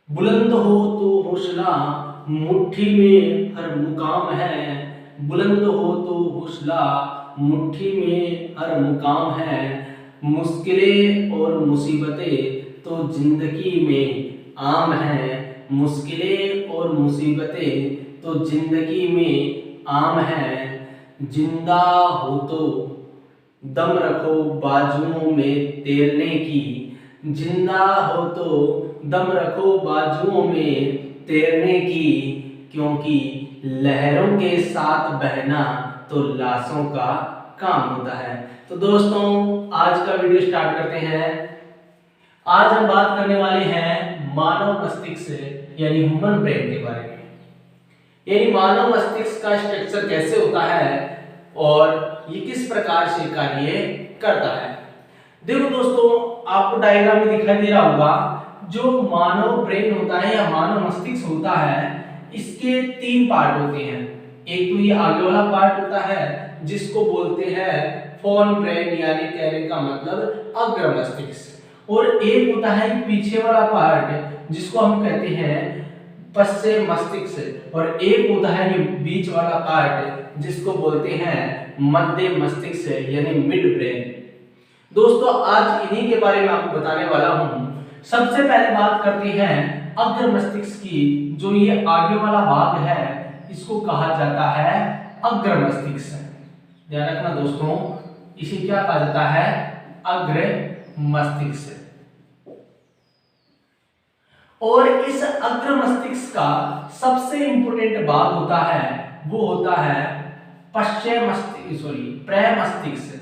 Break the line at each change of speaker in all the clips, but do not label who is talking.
बुलंद हो तो हौसला, मुट्ठी में हर मुकाम है। बुलंद हो तो हौसला, मुट्ठी में हर मुकाम है। मुश्किलें और मुसीबतें तो जिंदगी में आम है। मुश्किलें और मुसीबतें तो जिंदगी में आम है। जिंदा हो तो दम रखो बाजुओं में तैरने की। जिंदा हो तो दम रखो बाजुओं में तैरने की, क्योंकि लहरों के साथ बहना तो लाशों का काम होता है। तो दोस्तों, आज का वीडियो स्टार्ट करते हैं। आज हम बात करने वाले हैं मानव मस्तिष्क यानी ह्यूमन ब्रेन के बारे में। यानी मानव मस्तिष्क का स्ट्रक्चर कैसे होता है और ये किस प्रकार से कार्य करता है। देखो दोस्तों, आपको डायग्राम में दिखाई दे रहा होगा, जो मानव ब्रेन होता है या मानव मस्तिष्क होता है, इसके तीन पार्ट होते हैं। एक तो ये आगे वाला पार्ट होता है जिसको बोलते हैं फोन ब्रेन, यानी कहने का मतलब अग्र मस्तिष्क, और एक होता है पीछे वाला पार्ट जिसको हम कहते हैं पश्चिम मस्तिष्क, और एक होता है ये बीच वाला पार्ट जिसको बोलते हैं मध्य मस्तिष्क यानी मिड ब्रेन। दोस्तों, आज इन्हीं के बारे में आपको बताने वाला हूं। सबसे पहले बात करते हैं अग्र मस्तिष्क की। जो ये आगे वाला भाग है इसको कहा जाता है अग्र मस्तिष्क। ध्यान रखना दोस्तों, इसे क्या कहा जाता है? अग्र मस्तिष्क। और इस अग्र मस्तिष्क का सबसे इंपॉर्टेंट भाग होता है, वो होता है पश्चिम मस्तिष्क, सॉरी प्रमस्तिष्क।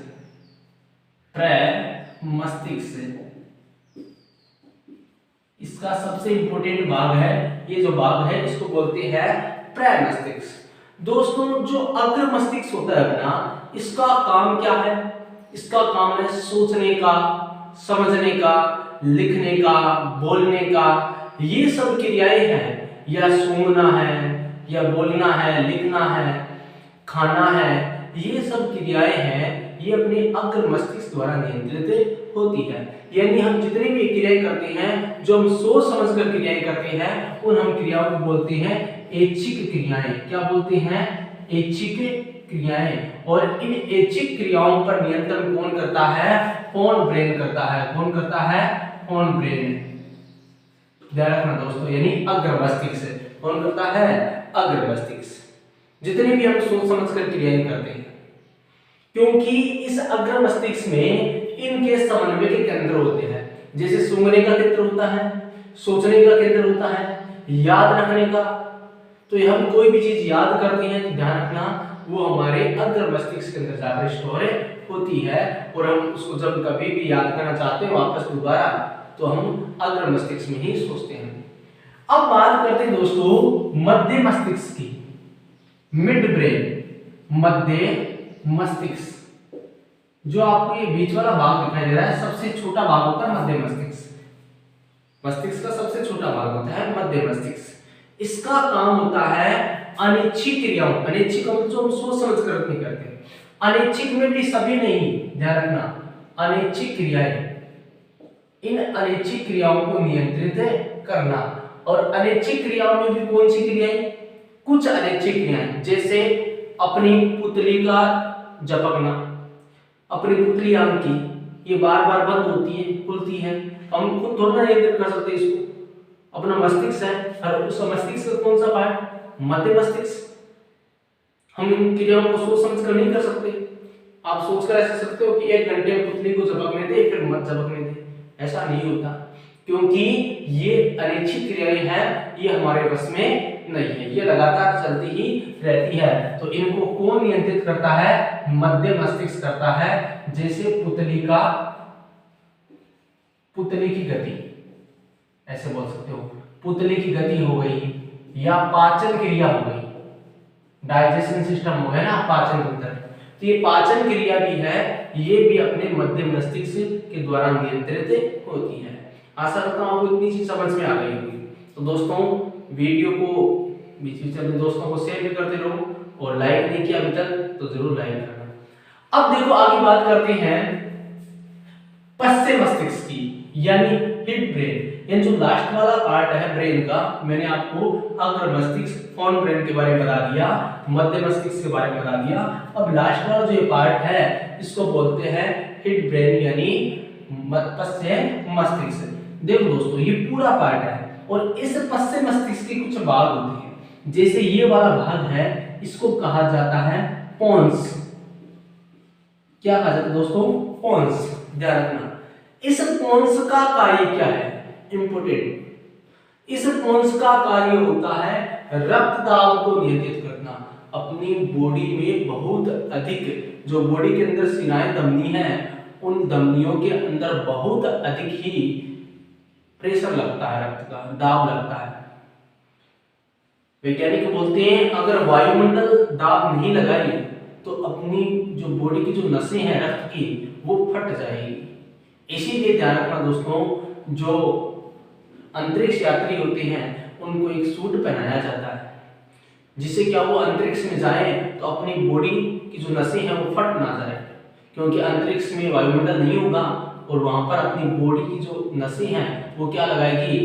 प्रमस्तिष्क इसका सबसे इंपॉर्टेंट भाग है। ये जो भाग है इसको बोलते हैं प्रमस्तिष्क। दोस्तों, जो अग्र मस्तिष्क होता है ना, इसका काम क्या है? इसका काम है सोचने का, समझने का, लिखने का, बोलने का। ये सब क्रियाएं हैं, या सूंघना है, या बोलना है, लिखना है, खाना है, ये सब क्रियाएं हैं, ये अपने अग्र मस्तिष्क द्वारा नियंत्रित होती है। यानी हम जितनी भी क्रियाएं करते हैं, जो हम सोच समझकर क्रियाएं करते हैं, उन हम क्रियाओं को बोलते हैं ऐच्छिक क्रियाएं। क्या बोलते हैं? ऐच्छिक क्रियाएं। और इन ऐच्छिक क्रियाओं पर नियंत्रण कौन करता है? फोन ब्रेन करता है। कौन करता है? Phone brain. ध्यान रखना दोस्तों, यानी अग्र मस्तिष्क कौन करता है? अग्र मस्तिष्क। जितनी भी हम सोच समझकर क्रियाएं करते हैं, क्योंकि इस अग्र मस्तिष्क में इनके समन्वय के केंद्र होते हैं। जैसे सूंघने का केंद्र होता है, सोचने का केंद्र होता है, याद रखने का। तो हम कोई भी चीज याद करते हैं तो ध्यान रखना वो हमारे अग्र मस्तिष्क के अंदर जाकर स्टोर होती है, और हम उसको जब कभी भी याद करना चाहते हैं वापस दोबारा, तो हम अग्र मस्तिष्क में ही सोचते हैं। अब बात करते हैं दोस्तों मध्य मस्तिष्क की, मिड ब्रेन। मध्य मस्तिष्क, जो आपको ये बीच वाला भाग दिखाई दे रहा है, सबसे छोटा भाग होता है मध्य मस्तिष्क। मस्तिष्क का सबसे छोटा भाग होता है मध्य मस्तिष्क। इसका काम होता है अनैच्छिक क्रियाओं, अनैच्छिक मतलब जो हम सोच समझ कर नहीं करते, अनैच्छिक में भी सभी नहीं, ध्यान रखना, अनैच्छिक क्रियाएं, इन अनैच्छिक क्रियाओं को नियंत्रित करना। और अनैच्छिक क्रियाओं में भी कौन सी क्रियाएं? कुछ अनैच्छिक क्रियाएं, जैसे अपनी पुतली का झपकना, अपनी पुतली आंख की, ये बार बार बंद होती है, खुलती है, हम खुद थोड़ा नियंत्रित कर सकते हैं इसको। अपना मस्तिष्क है, और उस मस्तिष्क का कौन सा पार्ट? मध्य मस्तिष्क। हम इन क्रियाओं को सोच समझ कर नहीं कर सकते। आप सोचकर ऐसे सकते हो कि 1 घंटे में पुतली को झपकने दे, फिर मत झपकने दे, ऐसा नहीं होता, क्योंकि ये अनैच्छिक क्रियाएं हैं, ये हमारे बस में नहीं है, ये लगातार चलती ही रहती है। तो इनको कौन नियंत्रित करता है? मध्य मस्तिष्क करता है। जैसे पुतली की गति, ऐसे बोल सकते हो, पुतली की गति हो गई, या पाचन क्रिया हो गई, डाइजेशन सिस्टम हो गया ना, पाचन तंत्र। तो ये पाचन क्रिया भी है, ये भी अपने मध्य मस्तिष्क के द्वारा नियंत्रित होती है। आशा करता हूं आपको इतनी चीज समझ में आ गई होगी। तो दोस्तों, वीडियो को बीच बीच में दोस्तों को शेयर भी करते रहो, और लाइक नहीं किया अभी तक तो जरूर लाइक करना। अब देखो आगे बात करते हैं पश्चिम मस्तिष्क की, यानी हिप ब्रेन। ये जो लास्ट वाला पार्ट है ब्रेन का, मैंने आपको अग्र मस्तिष्क फोन ब्रेन के बारे में बता दिया, मध्य मस्तिष्क के बारे में बता दिया। अब लास्ट वाला जो ये पार्ट है इसको बोलते हैं हिड ब्रेन यानी पश्च मस्तिष्क। देखो दोस्तों ये पूरा पार्ट है और इस पश्च मस्तिष्क के कुछ भाग होते हैं। जैसे ये वाला भाग है इसको कहा जाता है पोन्स। क्या कहा जाता है दोस्तों? पोन्स। ध्यान रखना इस पोन्स का कार्य क्या है, इंपोर्टेंट। इस पोन्स का कार्य होता है रक्त दाब को नियंत्रित करना। अपनी बॉडी में बहुत अधिक जो बॉडी के अंदर सिनाएं धमनी है उन धमनियों के अंदर बहुत अधिक ही प्रेशर लगता है, रक्त का दाब लगता है। वैज्ञानिक बोलते हैं अगर वायुमंडल दाब नहीं लगाएगी तो अपनी जो बॉडी की जो नसें हैं रक्त की वो फट जाएगी। इसीलिए ध्यान रखना दोस्तों, जो अंतरिक्ष यात्री होते हैं उनको एक सूट पहनाया जाता है जिससे क्या वो अंतरिक्ष में जाए तो अपनी बॉडी की जो नसें हैं वो फट ना जाए, क्योंकि अंतरिक्ष में वायुमंडल नहीं होगा और वहां पर अपनी बॉडी की जो नसें हैं वो क्या लगाएगी,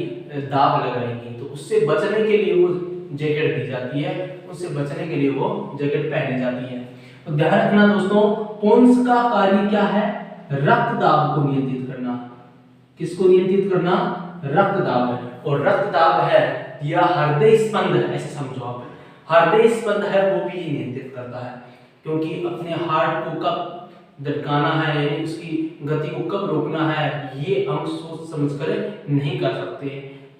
दाब लगाएगी। तो उससे बचने के लिए वो जैकेट दी जाती है, उससे बचने के लिए वो जैकेट पहनी जाती है। तो ध्यान रखना दोस्तों, पोन्स का कार्य क्या है, रक्त दाब को नियंत्रित करना। किसको नियंत्रित करना? रक्त दाब है। और रक्त दाब है या हृदय स्पंद है, ऐसे समझो आप, हृदय स्पंद है वो भी नियंत्रित करता है, क्योंकि अपने हार्ट को कब धड़काना है यानी उसकी गति को कब रोकना है ये हम सोच समझकर नहीं कर सकते,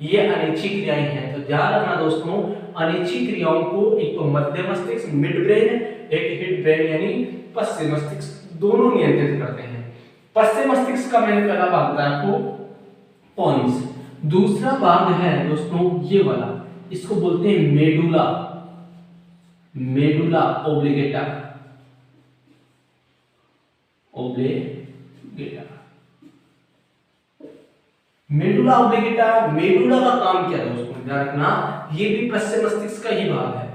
ये अनिच्छिक क्रियाएं हैं। तो ध्यान रखना दोस्तों, अनिच्छिक क्रियाओं को एक तो मध्य मस्तिष्क मिड ब्रेन, एक हिड ब्रेन यानी पश्च मस्तिष्क दोनों नियंत्रित करते हैं। पश्च मस्तिष्क का मैंने पहला भाग बताया आपको पोन्स। दूसरा भाग है दोस्तों ये वाला, इसको बोलते हैं मेडुला, मेडुला ओब्लिगेटा, ओब्लिगेटा। मेडुला ओब्लिगेटा, मेडुला का काम क्या है दोस्तों? ध्यान रखना ये भी पश्च मस्तिष्क का ही भाग है।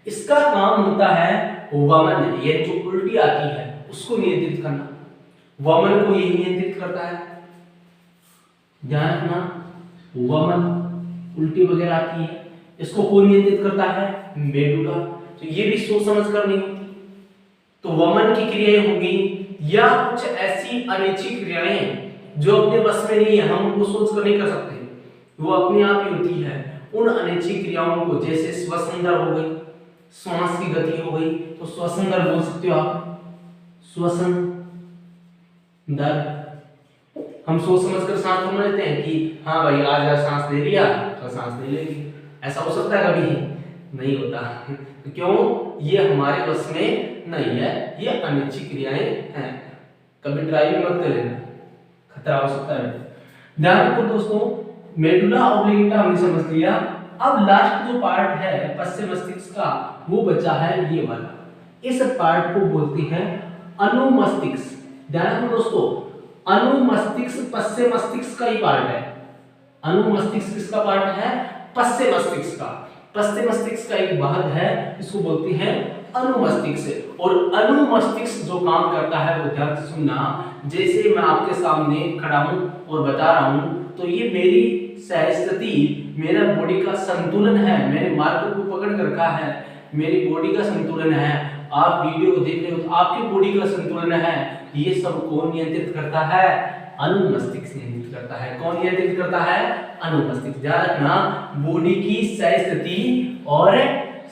इसका काम होता है वमन, ये जो उल्टी आती है उसको नियंत्रित करना, वमन को यही नियंत्रित करता है। ध्यान रखना वमन उल्टी वगैरह आती है इसको कौन नियंत्रित करता है? मेडुला। तो ये भी सोच समझ कर नहीं होती, तो वमन की क्रियाएं होगी या कुछ ऐसी अनिच्छिक क्रियाएं जो अपने बस में नहीं है, हम उनको सोच कर नहीं कर सकते, वो अपने आप ही होती है। उन अनिच्छिक क्रियाओं को जैसे श्वसन दर हो गई, श्वास की गति हो गई, तो श्वसन दर बोल सकते हो आप, श्वसन दर। हम सोच समझकर सांस थोड़ा लेते हैं कि हाँ भाई आज सांस ले लिया तो सांस ले लेगी, ऐसा हो सकता है? कभी नहीं होता। क्यों? ये हमारे बस में नहीं है, ये अनिच्छिक क्रियाएं हैं। कभी ट्राई भी मत कर लेना, खतरा हो सकता है। ध्यान रखो दोस्तों, मेडुला ओब्लिगेटा हमने समझ लिया। अब लास्ट जो पार्ट है पश्च मस्तिष्क का वो बचा है ये वाला, इस पार्ट को बोलते हैं अनुमस्तिष्क। ध्यान रखो दोस्तों, अनुमस्तिष्क पश्च मस्तिष्क का ही पार्ट है। अनुमस्तिष्क किसका पार्ट है? पश्च मस्तिष्क का। पश्च मस्तिष्क का एक भाग है, इसको बोलते हैं अनुमस्तिष्क। और अनुमस्तिष्क जो काम करता है वो ध्यान से सुनना, जैसे मैं आपके सामने खड़ा हूं और बता रहा हूं तो ये मेरी सहस्थिति, मेरा बॉडी का संतुलन है, मैंने मार्ग को पकड़ कर रखा है, मेरी बॉडी का संतुलन है। आप वीडियो को देख रहे हो तो आपकी बॉडी का संतुलन है, ये सब कौन नियंत्रित करता है? अनुमस्तिष्क नियंत्रित करता है। कौन नियंत्रित करता है? अनुमस्तिष्क। ध्यान रखना, बॉडी की स्थिति और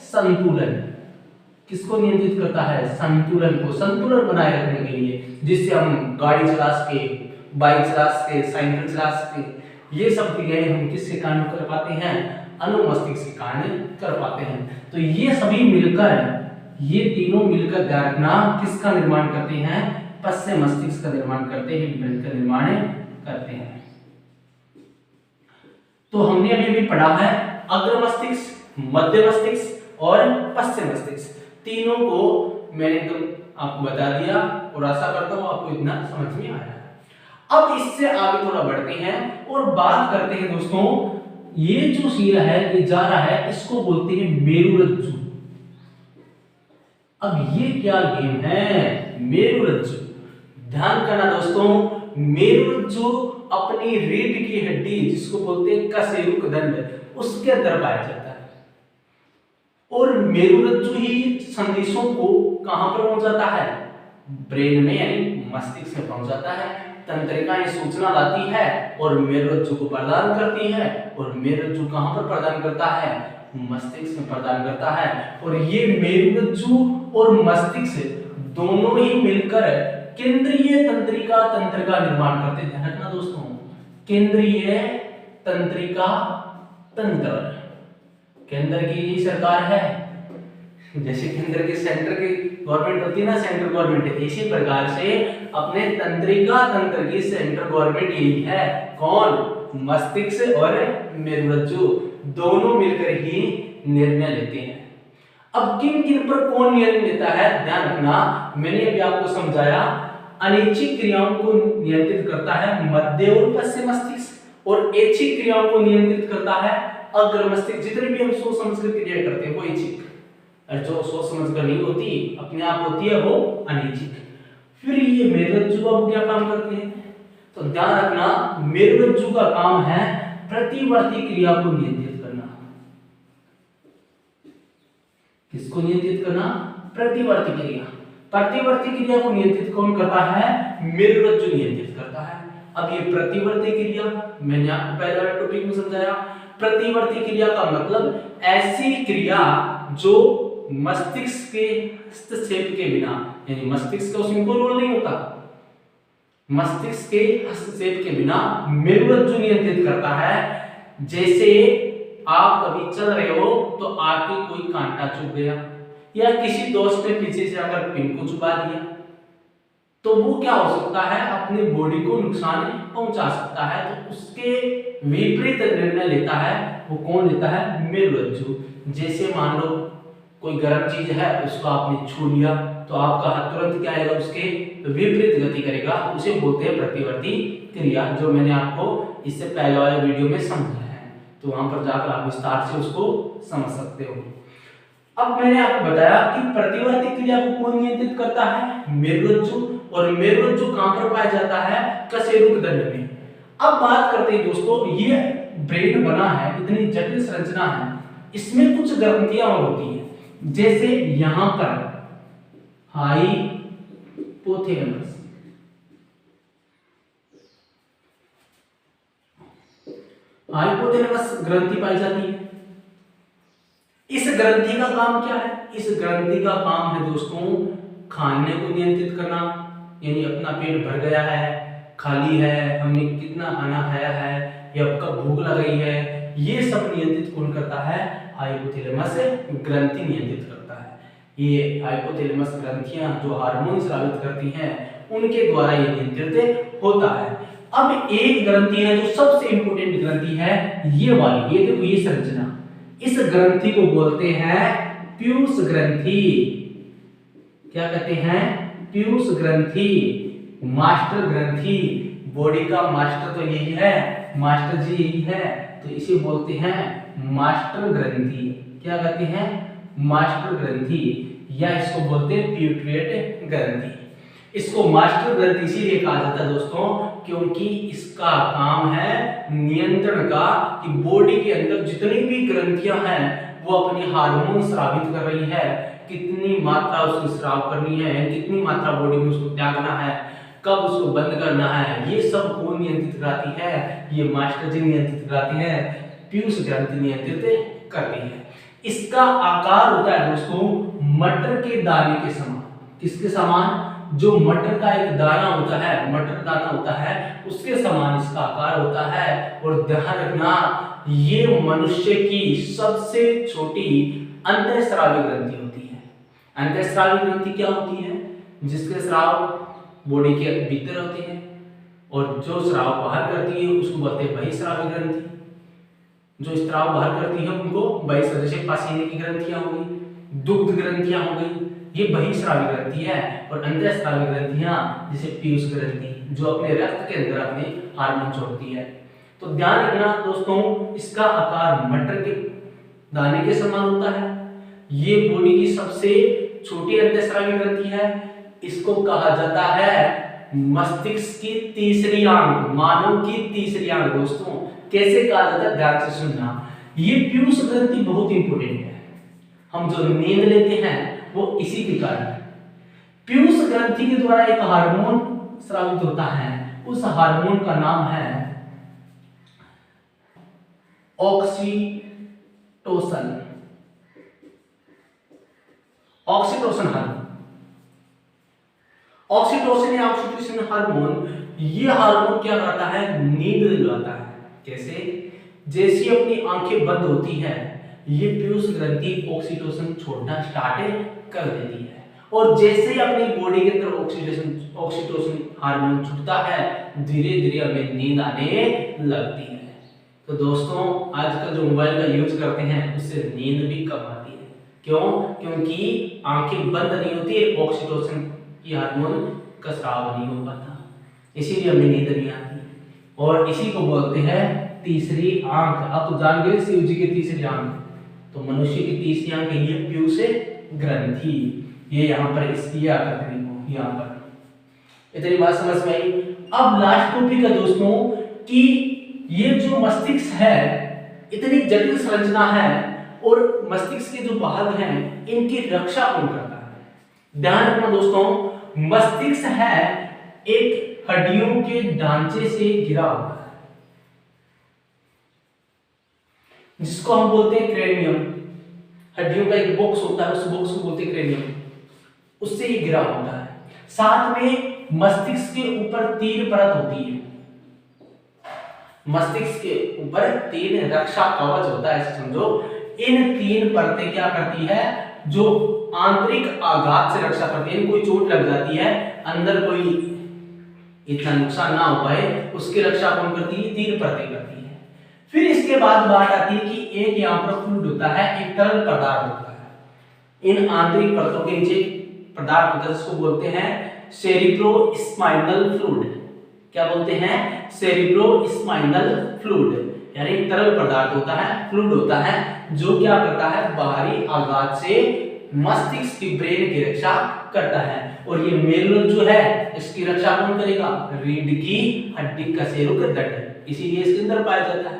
संतुलन किसको नियंत्रित करता है? संतुलन को, संतुलन बनाए रखने के लिए, जिससे हम गाड़ी चला सके, बाइक चला सके, साइकिल चला सके। ये सब क्रियाएं हम किसके कारण कर पाते हैं? अनुमस्तिष्क के कारण कर पाते हैं। तो ये सभी मिलकर, ये तीनों मिलकर ध्यान रखना किसका निर्माण करते हैं? पश्च मस्तिष्क का निर्माण करते हैं, ब्रेन का निर्माण करते हैं। तो हमने अभी पढ़ा है अग्र मस्तिष्क, मध्य मस्तिष्क और पश्च मस्तिष्क। तीनों को मैंने एकदम आपको बता दिया और आशा करता हूं आपको इतना समझ में आया है। अब इससे आगे थोड़ा बढ़ते हैं और बात करते हैं दोस्तों, ये जो सिरा है ये जा रहा है, इसको बोलते हैं मेरुरज्जु। अब ये क्या गेम है? मेरुरज्जु। ध्यान करना दोस्तों, मेरुरज्जु अपनी रीढ़ की हड्डी जिसको बोलते हैं कशेरुक दंड उसके अंदर पाया जाता है। और मेरुरज्जु ही संदेशों को कहां पर पहुंचाता है? ब्रेन में यानी मस्तिष्क में पहुंच जाता है। तंत्रिकाएं सूचना लाती है और मेरुरज्जु को प्रदान करती है, और मेरुरज्जु कहां पर प्रदान करता है? मस्तिष्क में प्रदान करता है। और ये मेरुरज्जु और मस्तिष्क दोनों ही मिलकर केंद्रीय तंत्रिका तंत्र का निर्माण करते हैं। ध्यान रखना दोस्तों, केंद्रीय तंत्रिका तंत्र। केंद्र की सरकार है, जैसे केंद्र के सेंटर की गवर्नमेंट होती है ना, सेंट्रल गवर्नमेंट, इसी प्रकार से अपने तंत्रिका तंत्र की सेंट्रल गवर्नमेंट यही है। कौन? मस्तिष्क और मेरुरज्जु दोनों मिलकर ही निर्णय लेते हैं। अब किन किन पर कौन निर्णय लेता है? ध्यान रखना, मैंने अभी आपको समझाया, अनैच्छिक क्रियाओं को नियंत्रित करता है मध्य और पश्चिम मस्तिष्क, और ऐच्छिक क्रियाओं को नियंत्रित करता है अग्र मस्तिष्क। जितनी भी हम सोच समझ कर क्रिया करते हैं वो ऐच्छिक, और जो सोच समझ कर नहीं होती अपने आप होती है वो अनैच्छिक। फिर ये मेरुरज्जु अब क्या काम करते हैं? तो ध्यान रखना, मेरुरज्जु का काम है प्रतिवर्ती क्रिया को नियंत्रित करना। किसको नियंत्रित करना? प्रतिवर्ती क्रिया। प्रतिवर्ती क्रिया को नियंत्रित कौन करता है? मेरुरज्जु नियंत्रित करता है। अब ये प्रतिवर्ती क्रिया मैंने आपको पहले वाले टॉपिक में समझाया। प्रतिवर्ती क्रिया का मतलब ऐसी क्रिया जो मस्तिष्क के हस्तक्षेप के बिना, यानी मस्तिष्क का उसमें कोई रोल नहीं होता, मस्तिष्क के हस्तक्षेप के बिना मेरुरज्जु नियंत्रित करता है। जैसे आप कभी चल रहे हो तो आपके कोई कांटा चुभ गया, या किसी दोस्त ने पीछे से आकर पिन को चुभा दिया, तो वो क्या हो सकता है? अपनी बॉडी को नुकसान पहुंचा सकता है। तो उसके विपरीत निर्णय लेता है वो कौन लेता है? मेरुरज्जु। जैसे मान लो कोई गर्म चीज है, उसको आपने छू लिया तो आपका हाथ तुरंत क्या आएगा? उसके विपरीत गति करेगा। उसे बोलते हैं प्रतिवर्ती क्रिया, जो मैंने आपको इससे पहले वाले वीडियो में समझाया है, तो वहां पर जाकर आप विस्तार से उसको समझ सकते हो। अब मैंने आपको बताया कि प्रतिवर्ती क्रिया को कौन नियंत्रित करता है? मेरुरज्जु। और मेरुरज्जु कहां पर पाया जाता है? कशेरुक दंड में। अब बात करते हैं दोस्तों, ये ब्रेन बना है, इतनी जटिल संरचना है, इसमें कुछ ग्रंथियां और होती है। जैसे यहां पर हाइपोथैलेमस, हाइपोथैलेमस ग्रंथि पाई जाती है। इस ग्रंथि का काम क्या है? इस ग्रंथि का काम है दोस्तों खाने को नियंत्रित करना, यानी अपना पेट भर गया है, खाली है, हमने कितना खाना खाया है, या कब भूख लग गई है, ये सब नियंत्रित कौन करता है? हाइपोथैलेमस ग्रंथि नियंत्रित करता है। ये हाइपोथैलेमस ग्रंथियां जो हार्मोन स्रावित करती हैं उनके द्वारा ये नियंत्रित होता है। अब एक ग्रंथि है जो सबसे इंपोर्टेंट ग्रंथि है, ये वाली, ये देखो ये संरचना, इस ग्रंथि को बोलते हैं पीयूष ग्रंथि। क्या कहते हैं? पीयूष ग्रंथि, मास्टर ग्रंथि। बॉडी का मास्टर तो यही है, मास्टर जी यही है, तो इसे बोलते हैं मास्टर ग्रंथि। क्या कहते हैं? मास्टर ग्रंथि, या इसको बोलते हैं प्यूटरेट ग्रंथि। इसको मास्टर ग्रंथि इसीलिए कहा जाता है दोस्तों क्योंकि इसका काम है नियंत्रण का, कि बॉडी के अंदर जितनी भी ग्रंथियां हैं वो अपनी हार्मोन स्रावित कर रही है, कितनी मात्रा उसको स्राव करनी है, कितनी मात्रा बॉडी में उसको त्यागना है, कब उसको बंद करना है, ये सब कौन नियंत्रित कराती है? ये मास्टर जी नियंत्रित कराती है, पीयूष ग्रंथि नियंत्रित करती है। इसका आकार होता है दोस्तों मटर के दाने के समान। किसके समान? जो मटर का एक दाना होता है, मटर दाना होता है, उसके समान इसका आकार होता है। और ध्यान रखना, ये मनुष्य की सबसे छोटी अंतःस्रावी ग्रंथि होती है। अंतःस्रावी ग्रंथि क्या होती है? जिसके स्राव बॉडी के भीतर होते हैं, और जो स्राव बाहर करती है उसको बोलते हैं बहिस्रावी ग्रंथि। जो स्राव बाहर करती है उनको बहिस्रावी, जैसे पसीने की ग्रंथियां हो गई, दुग्ध ग्रंथियां हो गई, ये बहिस्रावी ग्रंथि है। और अंतःस्रावी ग्रंथियां जैसे पीयूष ग्रंथि जो अपने रक्त के अंदर अपने हार्मोन छोड़ती है। तो ध्यान रखना दोस्तों, इसका आकार मटर के दाने के समान होता है। ये बॉडी की सबसे छोटी अंतःस्रावी ग्रंथि है। इसको कहा जाता है मस्तिष्क की तीसरी आंख, मानव की तीसरी आंख। दोस्तों कैसे कहा जाता है, ध्यान से सुनना। ये पीयूष ग्रंथि बहुत इंपॉर्टेंट है। हम जो नींद लेते हैं वो इसी के कारण है। पीयूष ग्रंथि के द्वारा एक हार्मोन स्रावित होता है, उस हार्मोन का नाम है ऑक्सीटोसिन। ऑक्सीटोसिन हार्मोन, ऑक्सीटोसिन या ऑक्सीटोसिन हार्मोन, ये हार्मोन क्या करता है, नींद दिलाता है। कैसे, जैसी अपनी आंखें बंद होती है ये पीयूष ग्रंथि ऑक्सीटोसिन छोड़ना स्टार्ट कर देती है, और जैसे ही अपनी बॉडी के अंदर ऑक्सीटोसिन हार्मोन छूटता है धीरे धीरे हमें नींद आने लगती है। तो दोस्तों आजकल जो मोबाइल का यूज करते हैं उससे नींद भी कम आती है। क्यों? क्योंकि आंखें बंद नहीं होती, ऑक्सीटोसिन की हार्मोन का स्राव नहीं हो पाता, इसीलिए हमें नींद नहीं आती। और इसी को बोलते हैं तीसरी आंख। आप तो जान गए शिव जी की तीसरी आंख, तो मनुष्य की तीसरी आंख ये पीयूष ग्रंथि, ये यहाँ पर इसकी आकृति देखो, यहाँ पर इतनी बात समझ में आई। अब लास्ट टॉपिक है दोस्तों कि ये जो मस्तिष्क है इतनी जटिल संरचना है, और मस्तिष्क के जो भाग हैं इनकी रक्षा कौन करता है। ध्यान रखना दोस्तों, मस्तिष्क है एक हड्डियों के ढांचे से घिरा होता है जिसको हम बोलते हैं क्रेनियम। हड्डियों का एक बॉक्स होता है, उस बॉक्स को बोलते हैं क्रेनियम, उससे ये घिरा होता है। साथ में मस्तिष्क के ऊपर 3 परत होती है, मस्तिष्क के ऊपर 3 रक्षा कवच होता है, ऐसे समझो। इन 3 परतें क्या करती है, जो आंतरिक आघात से रक्षा करती है। कोई चोट लग जाती है, अंदर कोई इतना नुकसान ना हो पाए, उसकी रक्षा कौन करती है, 3 परतें करती है। फिर इसके बाद बात आती है कि एक यहाँ पर फ्लूइड होता है, एक तरल पदार्थ होता है। इन आंतरिक परतों के नीचे पदार्थ होता है जिसको बोलते हैं सेरिब्रोस्पाइनल फ्लूइड। क्या बोलते हैं, सेरिब्रोस्पाइनल फ्लूइड, यानी तरल पदार्थ होता है, फ्लूइड होता है, जो क्या करता है, बाहरी आघात से मस्तिष्क की ब्रेन की रक्षा करता है। और ये मेरुदंड जो है इसकी रक्षा कौन करेगा, रीढ़ की हड्डी कशेरुक दंड, इसीलिए इसके अंदर पाया जाता है।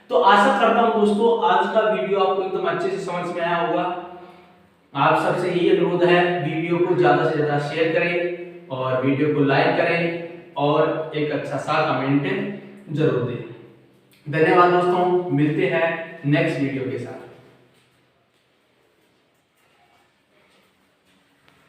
तो आशा करता हूं दोस्तों आज का वीडियो आपको एकदम अच्छे से समझ में आया होगा। आप सबसे यही अनुरोध है, वीडियो को ज्यादा से ज्यादा शेयर करें और वीडियो को लाइक करें और एक अच्छा सा कमेंट जरूर दें। धन्यवाद दोस्तों, मिलते हैं नेक्स्ट वीडियो के साथ।